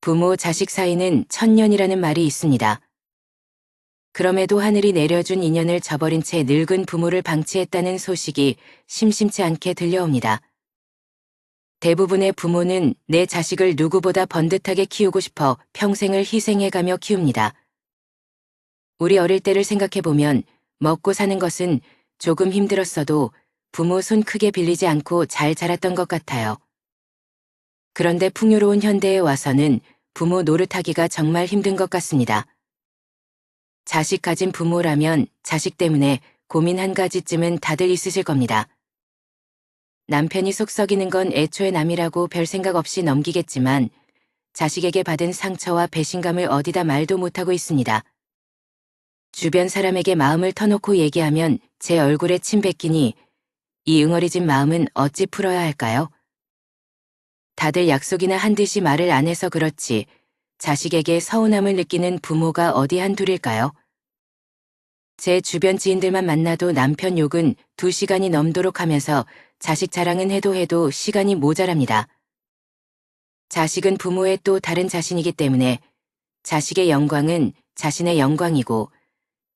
부모 자식 사이는 천년이라는 말이 있습니다. 그럼에도 하늘이 내려준 인연을 저버린 채 늙은 부모를 방치했다는 소식이 심심치 않게 들려옵니다. 대부분의 부모는 내 자식을 누구보다 번듯하게 키우고 싶어 평생을 희생해가며 키웁니다. 우리 어릴 때를 생각해보면 먹고 사는 것은 조금 힘들었어도 부모 손 크게 빌리지 않고 잘 자랐던 것 같아요. 그런데 풍요로운 현대에 와서는 부모 노릇하기가 정말 힘든 것 같습니다. 자식 가진 부모라면 자식 때문에 고민 한 가지쯤은 다들 있으실 겁니다. 남편이 속 썩이는 건 애초에 남이라고 별 생각 없이 넘기겠지만 자식에게 받은 상처와 배신감을 어디다 말도 못하고 있습니다. 주변 사람에게 마음을 터놓고 얘기하면 제 얼굴에 침 뱉기니 이 응어리진 마음은 어찌 풀어야 할까요? 다들 약속이나 한듯이 말을 안 해서 그렇지 자식에게 서운함을 느끼는 부모가 어디 한둘일까요? 제 주변 지인들만 만나도 남편 욕은 2시간이 넘도록 하면서 자식 자랑은 해도 시간이 모자랍니다. 자식은 부모의 또 다른 자신이기 때문에 자식의 영광은 자신의 영광이고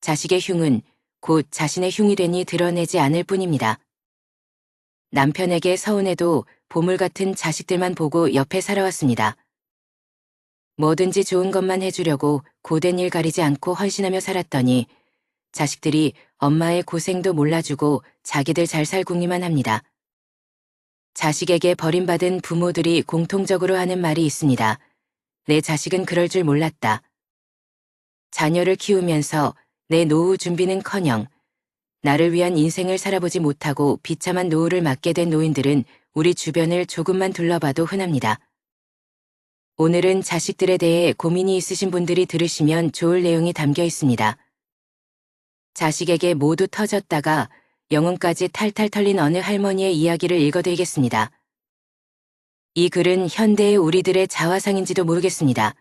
자식의 흉은 곧 자신의 흉이 되니 드러내지 않을 뿐입니다. 남편에게 서운해도 보물 같은 자식들만 보고 옆에 살아왔습니다. 뭐든지 좋은 것만 해주려고 고된 일 가리지 않고 헌신하며 살았더니 자식들이 엄마의 고생도 몰라주고 자기들 잘 살궁리만 합니다. 자식에게 버림받은 부모들이 공통적으로 하는 말이 있습니다. 내 자식은 그럴 줄 몰랐다. 자녀를 키우면서 내 노후 준비는커녕 나를 위한 인생을 살아보지 못하고 비참한 노후를 맞게 된 노인들은 우리 주변을 조금만 둘러봐도 흔합니다. 오늘은 자식들에 대해 고민이 있으신 분들이 들으시면 좋을 내용이 담겨 있습니다. 자식에게 모두 터졌다가 영혼까지 탈탈 털린 어느 할머니의 이야기를 읽어드리겠습니다. 이 글은 현대의 우리들의 자화상인지도 모르겠습니다.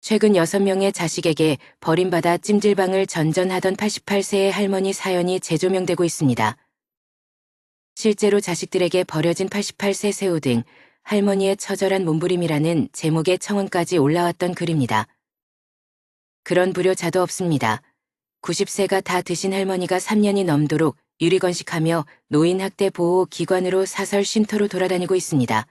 최근 6명의 자식에게 버림받아 찜질방을 전전하던 88세의 할머니 사연이 재조명되고 있습니다. 실제로 자식들에게 버려진 88세 새우 등 할머니의 처절한 몸부림이라는 제목의 청원까지 올라왔던 글입니다. 그런 불효자도 없습니다. 90세가 다 드신 할머니가 3년이 넘도록 유리건식하며 노인학대보호기관으로 사설 쉼터로 돌아다니고 있습니다.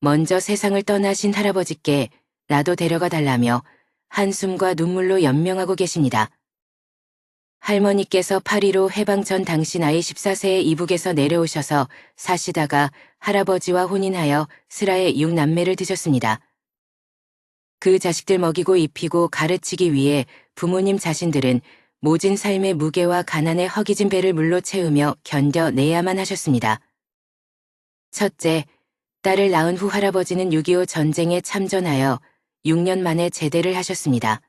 먼저 세상을 떠나신 할아버지께 나도 데려가 달라며 한숨과 눈물로 연명하고 계십니다. 할머니께서 8.15 해방 전 당시 나이 14세의 이북에서 내려오셔서 사시다가 할아버지와 혼인하여 슬하에 6남매를 드셨습니다. 그 자식들 먹이고 입히고 가르치기 위해 부모님 자신들은 모진 삶의 무게와 가난의 허기진 배를 물로 채우며 견뎌내야만 하셨습니다. 첫째, 딸을 낳은 후 할아버지는 6.25 전쟁에 참전하여 6년 만에 제대를 하셨습니다.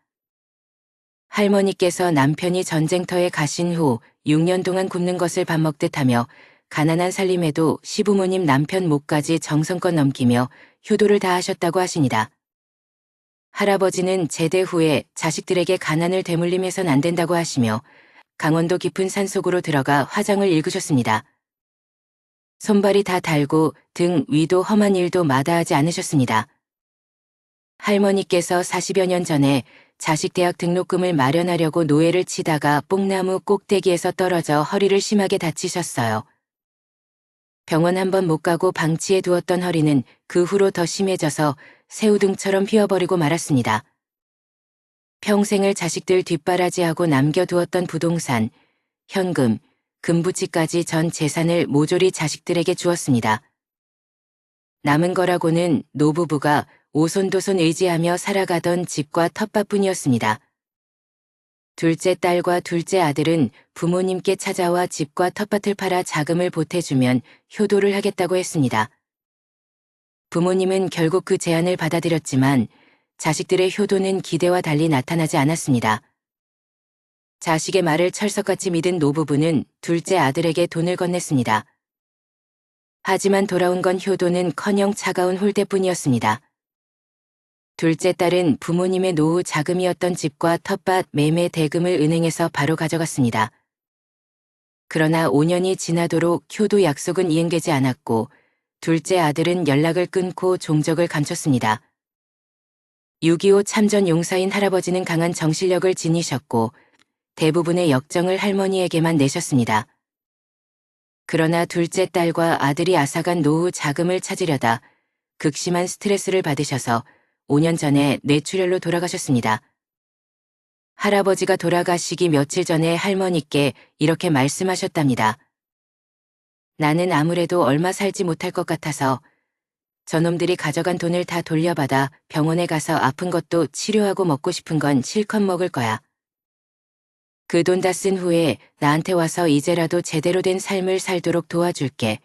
할머니께서 남편이 전쟁터에 가신 후 6년 동안 굶는 것을 밥 먹듯 하며 가난한 살림에도 시부모님 남편 몫까지 정성껏 넘기며 효도를 다하셨다고 하십니다. 할아버지는 제대 후에 자식들에게 가난을 대물림해선 안 된다고 하시며 강원도 깊은 산속으로 들어가 화장을 읽으셨습니다. 손발이 다 달고 등 위도 험한 일도 마다하지 않으셨습니다. 할머니께서 40여 년 전에 자식 대학 등록금을 마련하려고 노예를 치다가 뽕나무 꼭대기에서 떨어져 허리를 심하게 다치셨어요. 병원 한 번 못 가고 방치해 두었던 허리는 그 후로 더 심해져서 새우등처럼 휘어버리고 말았습니다. 평생을 자식들 뒷바라지하고 남겨두었던 부동산, 현금, 금부치까지 전 재산을 모조리 자식들에게 주었습니다. 남은 거라고는 노부부가 오손도손 의지하며 살아가던 집과 텃밭뿐이었습니다. 둘째 딸과 둘째 아들은 부모님께 찾아와 집과 텃밭을 팔아 자금을 보태주면 효도를 하겠다고 했습니다. 부모님은 결국 그 제안을 받아들였지만 자식들의 효도는 기대와 달리 나타나지 않았습니다. 자식의 말을 철석같이 믿은 노부부는 둘째 아들에게 돈을 건넸습니다. 하지만 돌아온 건 효도는커녕 차가운 홀대뿐이었습니다. 둘째 딸은 부모님의 노후 자금이었던 집과 텃밭 매매 대금을 은행에서 바로 가져갔습니다. 그러나 5년이 지나도록 효도 약속은 이행되지 않았고 둘째 아들은 연락을 끊고 종적을 감췄습니다. 6.25 참전 용사인 할아버지는 강한 정신력을 지니셨고 대부분의 역정을 할머니에게만 내셨습니다. 그러나 둘째 딸과 아들이 앗아간 노후 자금을 찾으려다 극심한 스트레스를 받으셔서 5년 전에 뇌출혈로 돌아가셨습니다. 할아버지가 돌아가시기 며칠 전에 할머니께 이렇게 말씀하셨답니다. 나는 아무래도 얼마 살지 못할 것 같아서 저놈들이 가져간 돈을 다 돌려받아 병원에 가서 아픈 것도 치료하고 먹고 싶은 건 실컷 먹을 거야. 그 돈 다 쓴 후에 나한테 와서 이제라도 제대로 된 삶을 살도록 도와줄게.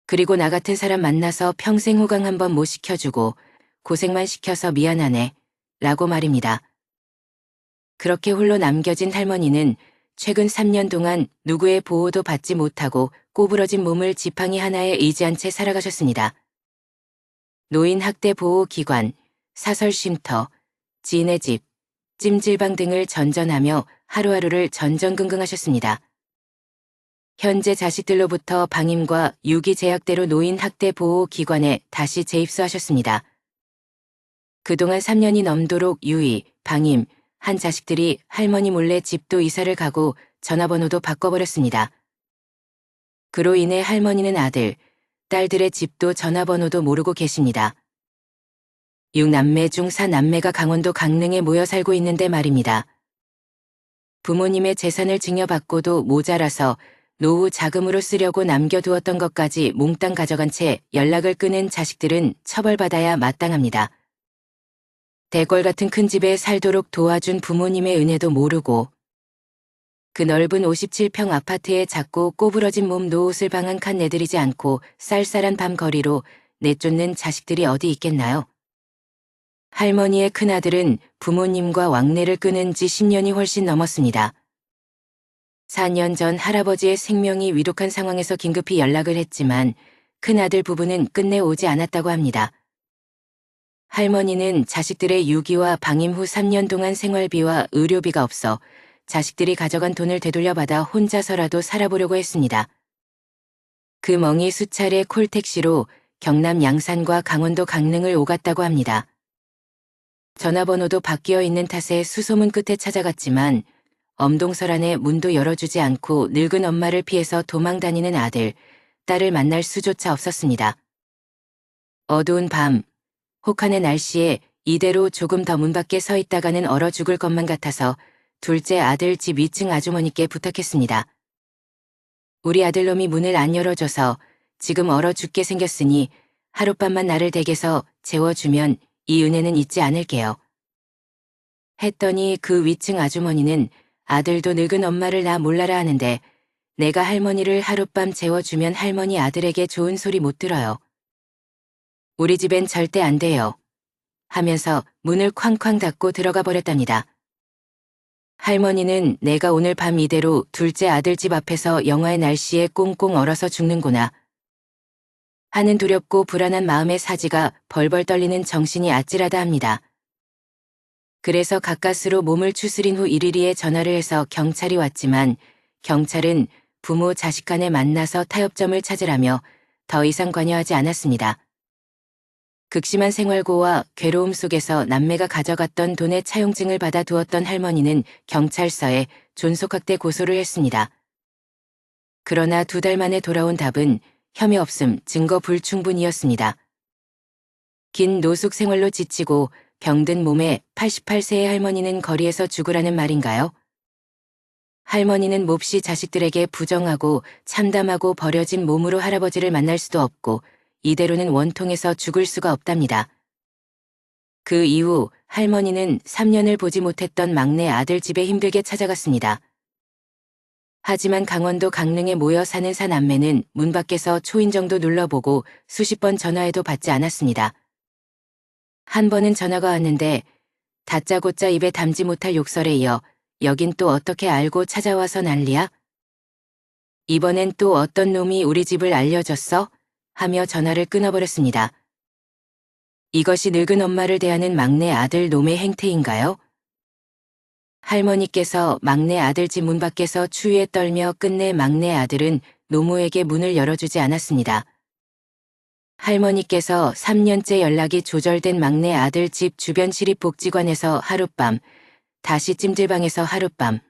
그리고 나 같은 사람 만나서 평생 호강 한번 못 시켜주고 고생만 시켜서 미안하네. 라고 말입니다. 그렇게 홀로 남겨진 할머니는 최근 3년 동안 누구의 보호도 받지 못하고 꼬부러진 몸을 지팡이 하나에 의지한 채 살아가셨습니다. 노인학대보호기관, 사설쉼터, 지인의 집, 찜질방 등을 전전하며 하루하루를 전전긍긍하셨습니다. 현재 자식들로부터 방임과 유기제약대로 노인학대보호기관에 다시 재입소하셨습니다. 그동안 3년이 넘도록 유이, 방임, 한 자식들이 할머니 몰래 집도 이사를 가고 전화번호도 바꿔버렸습니다. 그로 인해 할머니는 아들, 딸들의 집도 전화번호도 모르고 계십니다. 6남매 중 4남매가 강원도 강릉에 모여 살고 있는데 말입니다. 부모님의 재산을 증여받고도 모자라서 노후 자금으로 쓰려고 남겨두었던 것까지 몽땅 가져간 채 연락을 끊은 자식들은 처벌받아야 마땅합니다. 대궐 같은 큰 집에 살도록 도와준 부모님의 은혜도 모르고 그 넓은 57평 아파트에 작고 꼬부러진 몸 노옷을 방 한 칸 내들이지 않고 쌀쌀한 밤 거리로 내쫓는 자식들이 어디 있겠나요? 할머니의 큰아들은 부모님과 왕래를 끊은 지 10년이 훨씬 넘었습니다. 4년 전 할아버지의 생명이 위독한 상황에서 긴급히 연락을 했지만 큰아들 부부는 끝내 오지 않았다고 합니다. 할머니는 자식들의 유기와 방임 후 3년 동안 생활비와 의료비가 없어 자식들이 가져간 돈을 되돌려받아 혼자서라도 살아보려고 했습니다. 그 멍이 수차례 콜택시로 경남 양산과 강원도 강릉을 오갔다고 합니다. 전화번호도 바뀌어 있는 탓에 수소문 끝에 찾아갔지만 엄동설 안에 문도 열어주지 않고 늙은 엄마를 피해서 도망다니는 아들, 딸을 만날 수조차 없었습니다. 어두운 밤, 혹한의 날씨에 이대로 조금 더 문 밖에 서 있다가는 얼어 죽을 것만 같아서 둘째 아들 집 2층 아주머니께 부탁했습니다. 우리 아들놈이 문을 안 열어줘서 지금 얼어 죽게 생겼으니 하룻밤만 나를 댁에서 재워주면 이 은혜는 잊지 않을게요. 했더니 그 위층 아주머니는 아들도 늙은 엄마를 나 몰라라 하는데 내가 할머니를 하룻밤 재워주면 할머니 아들에게 좋은 소리 못 들어요. 우리 집엔 절대 안 돼요. 하면서 문을 쾅쾅 닫고 들어가 버렸답니다. 할머니는 내가 오늘 밤 이대로 둘째 아들 집 앞에서 영하의 날씨에 꽁꽁 얼어서 죽는구나 하는 두렵고 불안한 마음의 사지가 벌벌 떨리는 정신이 아찔하다 합니다. 그래서 가까스로 몸을 추스린 후 일일이에 전화를 해서 경찰이 왔지만 경찰은 부모 자식 간에 만나서 타협점을 찾으라며 더 이상 관여하지 않았습니다. 극심한 생활고와 괴로움 속에서 남매가 가져갔던 돈의 차용증을 받아 두었던 할머니는 경찰서에 존속학대 고소를 했습니다. 그러나 2달 만에 돌아온 답은 혐의 없음, 증거 불충분이었습니다. 긴 노숙 생활로 지치고 병든 몸에 88세의 할머니는 거리에서 죽으라는 말인가요? 할머니는 몹시 자식들에게 부정하고 참담하고 버려진 몸으로 할아버지를 만날 수도 없고 이대로는 원통해서 죽을 수가 없답니다. 그 이후 할머니는 3년을 보지 못했던 막내 아들 집에 힘들게 찾아갔습니다. 하지만 강원도 강릉에 모여 사는 사남매는 문 밖에서 초인종도 눌러보고 수십 번 전화해도 받지 않았습니다. 한 번은 전화가 왔는데 다짜고짜 입에 담지 못할 욕설에 이어 여긴 또 어떻게 알고 찾아와서 난리야? 이번엔 또 어떤 놈이 우리 집을 알려줬어? 하며 전화를 끊어버렸습니다. 이것이 늙은 엄마를 대하는 막내 아들 놈의 행태인가요? 할머니께서 막내 아들 집 문 밖에서 추위에 떨며 끝내 막내 아들은 노모에게 문을 열어주지 않았습니다. 할머니께서 3년째 연락이 조절된 막내 아들 집 주변 시립복지관에서 하룻밤, 다시 찜질방에서 하룻밤.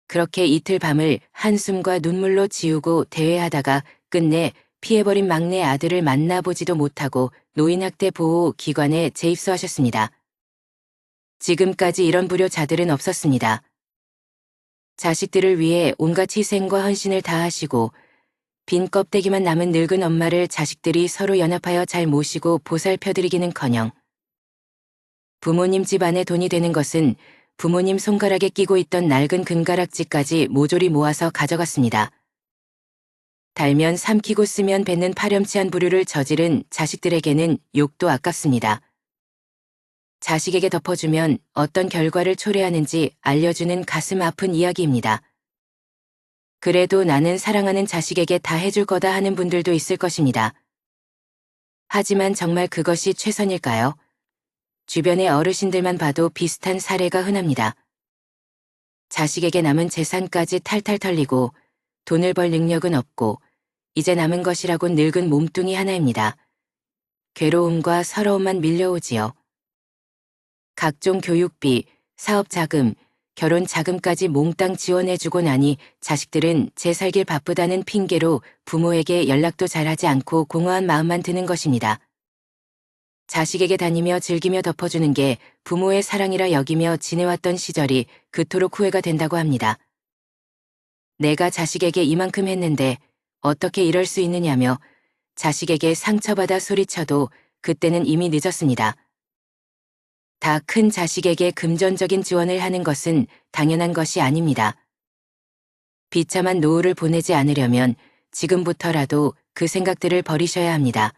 그렇게 이틀 밤을 한숨과 눈물로 지우고 대회하다가 끝내 피해버린 막내 아들을 만나보지도 못하고 노인학대 보호 기관에 재입소하셨습니다. 지금까지 이런 불효자들은 없었습니다. 자식들을 위해 온갖 희생과 헌신을 다하시고 빈 껍데기만 남은 늙은 엄마를 자식들이 서로 연합하여 잘 모시고 보살펴드리기는커녕 부모님 집안에 돈이 되는 것은 부모님 손가락에 끼고 있던 낡은 금가락지까지 모조리 모아서 가져갔습니다. 달면 삼키고 쓰면 뱉는 파렴치한 부류를 저지른 자식들에게는 욕도 아깝습니다. 자식에게 덮어주면 어떤 결과를 초래하는지 알려주는 가슴 아픈 이야기입니다. 그래도 나는 사랑하는 자식에게 다 해줄 거다 하는 분들도 있을 것입니다. 하지만 정말 그것이 최선일까요? 주변의 어르신들만 봐도 비슷한 사례가 흔합니다. 자식에게 남은 재산까지 탈탈 털리고 돈을 벌 능력은 없고 이제 남은 것이라곤 늙은 몸뚱이 하나입니다. 괴로움과 서러움만 밀려오지요. 각종 교육비, 사업자금, 결혼자금까지 몽땅 지원해주고 나니 자식들은 제 살길 바쁘다는 핑계로 부모에게 연락도 잘하지 않고 공허한 마음만 드는 것입니다. 자식에게 다니며 즐기며 덮어주는 게 부모의 사랑이라 여기며 지내왔던 시절이 그토록 후회가 된다고 합니다. 내가 자식에게 이만큼 했는데 어떻게 이럴 수 있느냐며 자식에게 상처받아 소리쳐도 그때는 이미 늦었습니다. 다 큰 자식에게 금전적인 지원을 하는 것은 당연한 것이 아닙니다. 비참한 노후를 보내지 않으려면 지금부터라도 그 생각들을 버리셔야 합니다.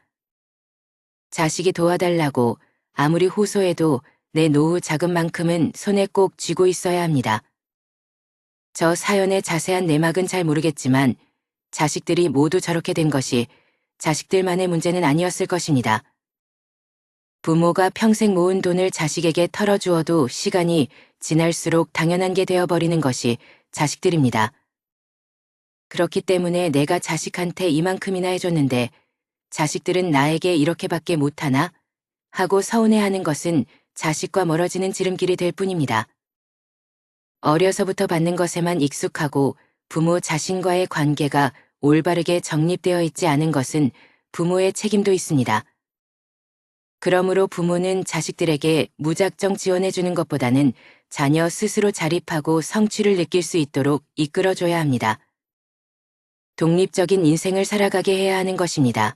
자식이 도와달라고 아무리 호소해도 내 노후 자금만큼은 손에 꼭 쥐고 있어야 합니다. 저 사연의 자세한 내막은 잘 모르겠지만 자식들이 모두 저렇게 된 것이 자식들만의 문제는 아니었을 것입니다. 부모가 평생 모은 돈을 자식에게 털어주어도 시간이 지날수록 당연한 게 되어버리는 것이 자식들입니다. 그렇기 때문에 내가 자식한테 이만큼이나 해줬는데 자식들은 나에게 이렇게밖에 못하나? 하고 서운해하는 것은 자식과 멀어지는 지름길이 될 뿐입니다. 어려서부터 받는 것에만 익숙하고 부모 자신과의 관계가 올바르게 정립되어 있지 않은 것은 부모의 책임도 있습니다. 그러므로 부모는 자식들에게 무작정 지원해주는 것보다는 자녀 스스로 자립하고 성취를 느낄 수 있도록 이끌어줘야 합니다. 독립적인 인생을 살아가게 해야 하는 것입니다.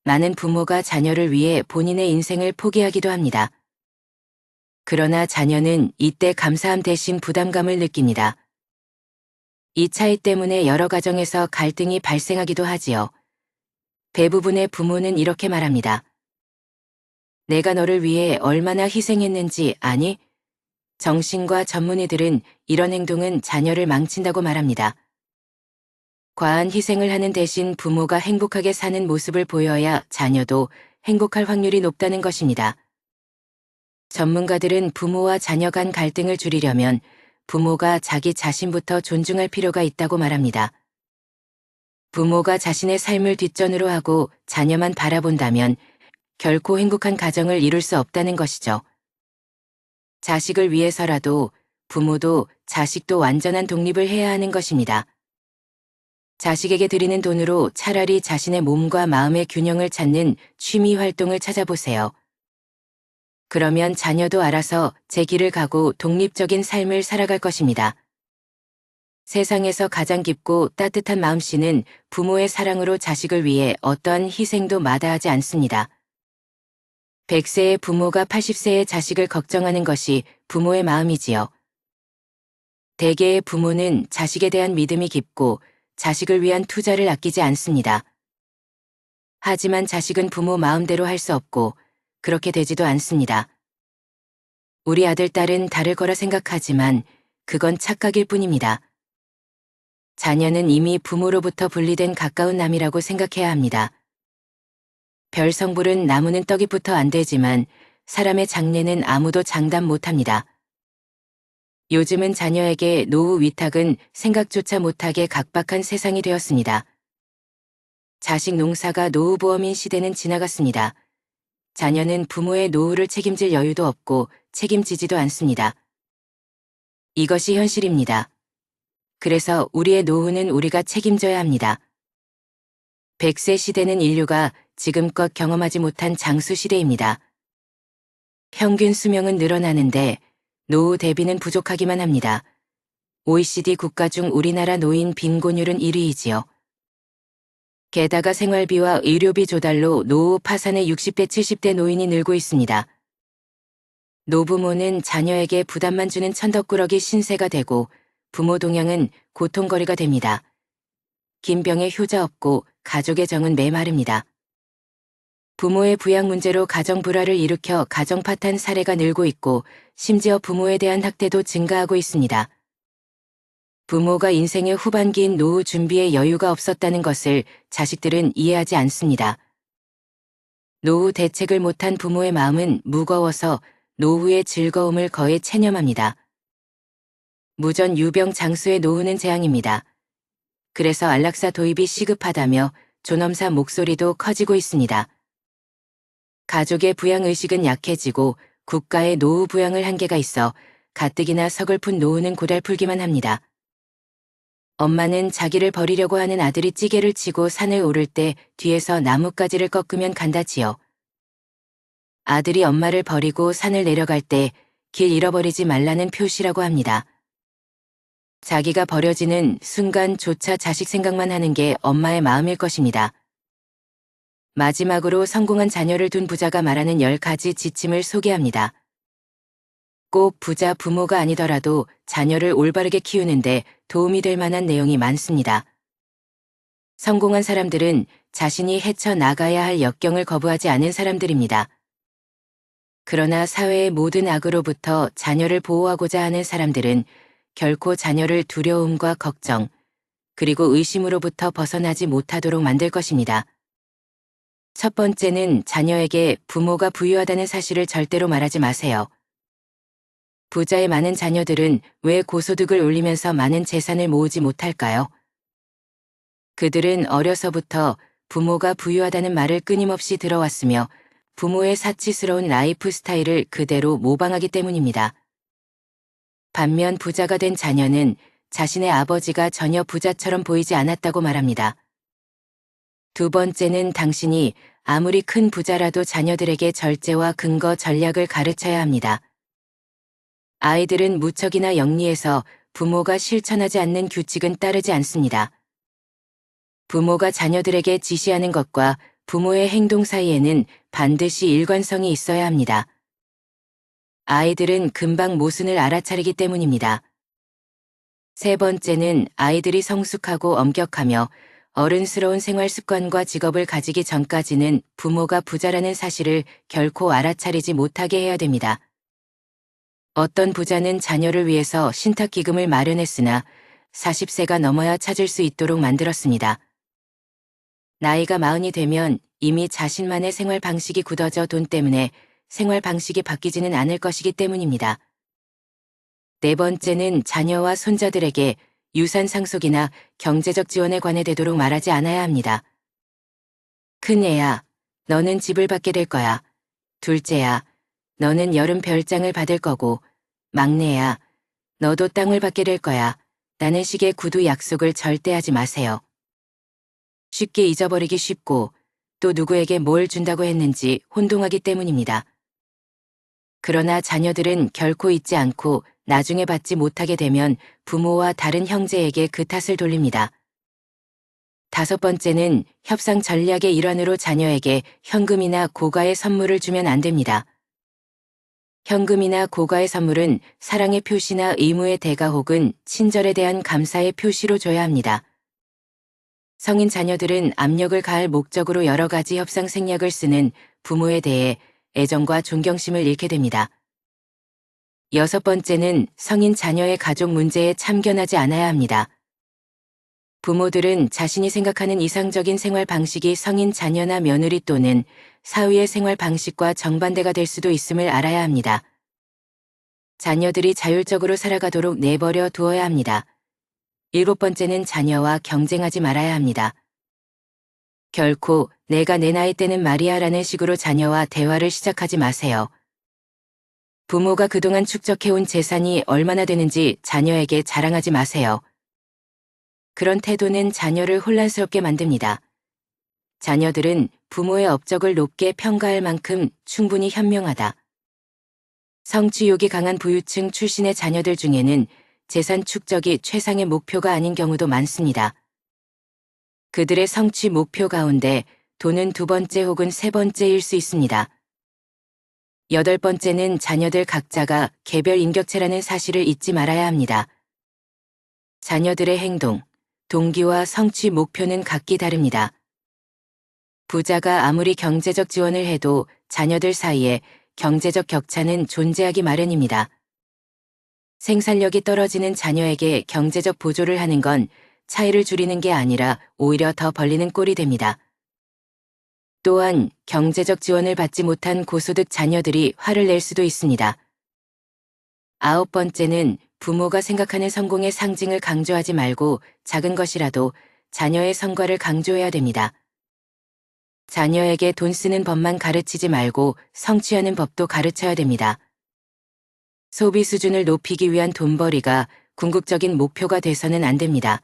많은 부모가 자녀를 위해 본인의 인생을 포기하기도 합니다. 그러나 자녀는 이때 감사함 대신 부담감을 느낍니다. 이 차이 때문에 여러 가정에서 갈등이 발생하기도 하지요. 대부분의 부모는 이렇게 말합니다. 내가 너를 위해 얼마나 희생했는지 아니? 정신과 전문의들은 이런 행동은 자녀를 망친다고 말합니다. 과한 희생을 하는 대신 부모가 행복하게 사는 모습을 보여야 자녀도 행복할 확률이 높다는 것입니다. 전문가들은 부모와 자녀 간 갈등을 줄이려면 부모가 자기 자신부터 존중할 필요가 있다고 말합니다. 부모가 자신의 삶을 뒷전으로 하고 자녀만 바라본다면 결코 행복한 가정을 이룰 수 없다는 것이죠. 자식을 위해서라도 부모도 자식도 완전한 독립을 해야 하는 것입니다. 자식에게 드리는 돈으로 차라리 자신의 몸과 마음의 균형을 찾는 취미 활동을 찾아보세요. 그러면 자녀도 알아서 제 길을 가고 독립적인 삶을 살아갈 것입니다. 세상에서 가장 깊고 따뜻한 마음씨는 부모의 사랑으로 자식을 위해 어떠한 희생도 마다하지 않습니다. 100세의 부모가 80세의 자식을 걱정하는 것이 부모의 마음이지요. 대개의 부모는 자식에 대한 믿음이 깊고 자식을 위한 투자를 아끼지 않습니다. 하지만 자식은 부모 마음대로 할 수 없고 그렇게 되지도 않습니다. 우리 아들, 딸은 다를 거라 생각하지만 그건 착각일 뿐입니다. 자녀는 이미 부모로부터 분리된 가까운 남이라고 생각해야 합니다. 별 성불은 나무는 떡이 붙어 안 되지만 사람의 장래는 아무도 장담 못합니다. 요즘은 자녀에게 노후 위탁은 생각조차 못하게 각박한 세상이 되었습니다. 자식 농사가 노후보험인 시대는 지나갔습니다. 자녀는 부모의 노후를 책임질 여유도 없고 책임지지도 않습니다. 이것이 현실입니다. 그래서 우리의 노후는 우리가 책임져야 합니다. 100세 시대는 인류가 지금껏 경험하지 못한 장수 시대입니다. 평균 수명은 늘어나는데 노후 대비는 부족하기만 합니다. OECD 국가 중 우리나라 노인 빈곤율은 1위이지요. 게다가 생활비와 의료비 조달로 노후 파산의 60대 70대 노인이 늘고 있습니다. 노부모는 자녀에게 부담만 주는 천덕꾸러기 신세가 되고 부모 동양은 고통거리가 됩니다. 김병에 효자 없고 가족의 정은 메마릅니다. 부모의 부양 문제로 가정 불화를 일으켜 가정 파탄 사례가 늘고 있고 심지어 부모에 대한 학대도 증가하고 있습니다. 부모가 인생의 후반기인 노후 준비에 여유가 없었다는 것을 자식들은 이해하지 않습니다. 노후 대책을 못한 부모의 마음은 무거워서 노후의 즐거움을 거의 체념합니다. 무전 유병 장수의 노후는 재앙입니다. 그래서 안락사 도입이 시급하다며 존엄사 목소리도 커지고 있습니다. 가족의 부양의식은 약해지고 국가의 노후 부양을 한계가 있어 가뜩이나 서글픈 노후는 고달프기만 합니다. 엄마는 자기를 버리려고 하는 아들이 찌개를 치고 산을 오를 때 뒤에서 나뭇가지를 꺾으면 간다지요. 아들이 엄마를 버리고 산을 내려갈 때 길 잃어버리지 말라는 표시라고 합니다. 자기가 버려지는 순간조차 자식 생각만 하는 게 엄마의 마음일 것입니다. 마지막으로 성공한 자녀를 둔 부자가 말하는 10가지 지침을 소개합니다. 꼭 부자 부모가 아니더라도 자녀를 올바르게 키우는데 도움이 될 만한 내용이 많습니다. 성공한 사람들은 자신이 헤쳐나가야 할 역경을 거부하지 않은 사람들입니다. 그러나 사회의 모든 악으로부터 자녀를 보호하고자 하는 사람들은 결코 자녀를 두려움과 걱정, 그리고 의심으로부터 벗어나지 못하도록 만들 것입니다. 첫 번째는 자녀에게 부모가 부유하다는 사실을 절대로 말하지 마세요. 부자의 많은 자녀들은 왜 고소득을 올리면서 많은 재산을 모으지 못할까요? 그들은 어려서부터 부모가 부유하다는 말을 끊임없이 들어왔으며 부모의 사치스러운 라이프 스타일을 그대로 모방하기 때문입니다. 반면 부자가 된 자녀는 자신의 아버지가 전혀 부자처럼 보이지 않았다고 말합니다. 두 번째는 당신이 아무리 큰 부자라도 자녀들에게 절제와 근거 전략을 가르쳐야 합니다. 아이들은 무척이나 영리해서 부모가 실천하지 않는 규칙은 따르지 않습니다. 부모가 자녀들에게 지시하는 것과 부모의 행동 사이에는 반드시 일관성이 있어야 합니다. 아이들은 금방 모순을 알아차리기 때문입니다. 세 번째는 아이들이 성숙하고 엄격하며 어른스러운 생활 습관과 직업을 가지기 전까지는 부모가 부자라는 사실을 결코 알아차리지 못하게 해야 됩니다. 어떤 부자는 자녀를 위해서 신탁기금을 마련했으나 40세가 넘어야 찾을 수 있도록 만들었습니다. 나이가 40이 되면 이미 자신만의 생활 방식이 굳어져 돈 때문에 생활 방식이 바뀌지는 않을 것이기 때문입니다. 네 번째는 자녀와 손자들에게 유산 상속이나 경제적 지원에 관해 되도록 말하지 않아야 합니다. 큰애야, 너는 집을 받게 될 거야. 둘째야, 너는 여름 별장을 받을 거고, 막내야, 너도 땅을 받게 될 거야. 라는 식의 구두 약속을 절대 하지 마세요. 쉽게 잊어버리기 쉽고 또 누구에게 뭘 준다고 했는지 혼동하기 때문입니다. 그러나 자녀들은 결코 잊지 않고 나중에 받지 못하게 되면 부모와 다른 형제에게 그 탓을 돌립니다. 다섯 번째는 협상 전략의 일환으로 자녀에게 현금이나 고가의 선물을 주면 안 됩니다. 현금이나 고가의 선물은 사랑의 표시나 의무의 대가 혹은 친절에 대한 감사의 표시로 줘야 합니다. 성인 자녀들은 압력을 가할 목적으로 여러 가지 협상 생략을 쓰는 부모에 대해 애정과 존경심을 잃게 됩니다. 여섯 번째는 성인 자녀의 가족 문제에 참견하지 않아야 합니다. 부모들은 자신이 생각하는 이상적인 생활 방식이 성인 자녀나 며느리 또는 사위의 생활 방식과 정반대가 될 수도 있음을 알아야 합니다. 자녀들이 자율적으로 살아가도록 내버려 두어야 합니다. 일곱 번째는 자녀와 경쟁하지 말아야 합니다. 결코 내가 내 나이 때는 말이야 라는 식으로 자녀와 대화를 시작하지 마세요. 부모가 그동안 축적해온 재산이 얼마나 되는지 자녀에게 자랑하지 마세요. 그런 태도는 자녀를 혼란스럽게 만듭니다. 자녀들은 부모의 업적을 높게 평가할 만큼 충분히 현명하다. 성취욕이 강한 부유층 출신의 자녀들 중에는 재산 축적이 최상의 목표가 아닌 경우도 많습니다. 그들의 성취 목표 가운데 돈은 두 번째 혹은 세 번째일 수 있습니다. 여덟 번째는 자녀들 각자가 개별 인격체라는 사실을 잊지 말아야 합니다. 자녀들의 행동, 동기와 성취 목표는 각기 다릅니다. 부자가 아무리 경제적 지원을 해도 자녀들 사이에 경제적 격차는 존재하기 마련입니다. 생산력이 떨어지는 자녀에게 경제적 보조를 하는 건 차이를 줄이는 게 아니라 오히려 더 벌리는 꼴이 됩니다. 또한 경제적 지원을 받지 못한 고소득 자녀들이 화를 낼 수도 있습니다. 아홉 번째는 부모가 생각하는 성공의 상징을 강조하지 말고 작은 것이라도 자녀의 성과를 강조해야 됩니다. 자녀에게 돈 쓰는 법만 가르치지 말고 성취하는 법도 가르쳐야 됩니다. 소비 수준을 높이기 위한 돈벌이가 궁극적인 목표가 돼서는 안 됩니다.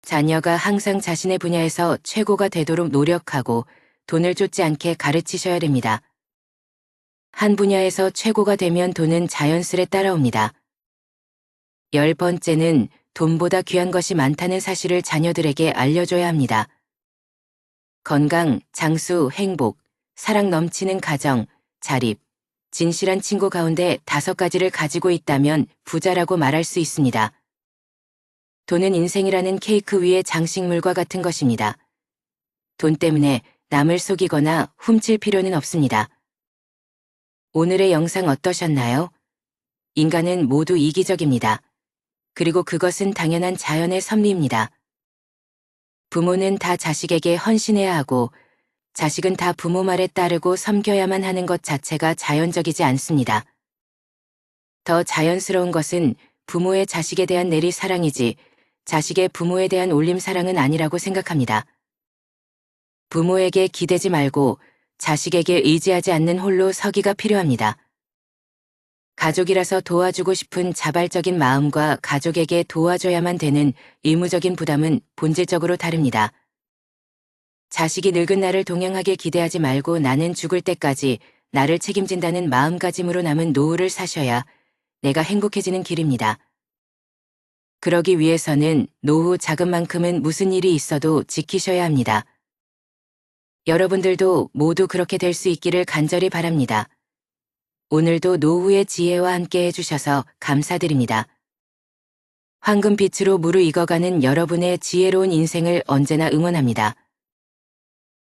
자녀가 항상 자신의 분야에서 최고가 되도록 노력하고 돈을 쫓지 않게 가르치셔야 됩니다. 한 분야에서 최고가 되면 돈은 자연스레 따라옵니다. 열 번째는 돈보다 귀한 것이 많다는 사실을 자녀들에게 알려줘야 합니다. 건강, 장수, 행복, 사랑 넘치는 가정, 자립, 진실한 친구 가운데 다섯 가지를 가지고 있다면 부자라고 말할 수 있습니다. 돈은 인생이라는 케이크 위의 장식물과 같은 것입니다. 돈 때문에 남을 속이거나 훔칠 필요는 없습니다. 오늘의 영상 어떠셨나요? 인간은 모두 이기적입니다. 그리고 그것은 당연한 자연의 섭리입니다. 부모는 다 자식에게 헌신해야 하고 자식은 다 부모 말에 따르고 섬겨야만 하는 것 자체가 자연적이지 않습니다. 더 자연스러운 것은 부모의 자식에 대한 내리 사랑이지 자식의 부모에 대한 올림 사랑은 아니라고 생각합니다. 부모에게 기대지 말고 자식에게 의지하지 않는 홀로 서기가 필요합니다. 가족이라서 도와주고 싶은 자발적인 마음과 가족에게 도와줘야만 되는 의무적인 부담은 본질적으로 다릅니다. 자식이 늙은 나를 동행하게 기대하지 말고 나는 죽을 때까지 나를 책임진다는 마음가짐으로 남은 노후를 사셔야 내가 행복해지는 길입니다. 그러기 위해서는 노후 자금만큼은 무슨 일이 있어도 지키셔야 합니다. 여러분들도 모두 그렇게 될 수 있기를 간절히 바랍니다. 오늘도 노후의 지혜와 함께 해주셔서 감사드립니다. 황금빛으로 무르익어가는 여러분의 지혜로운 인생을 언제나 응원합니다.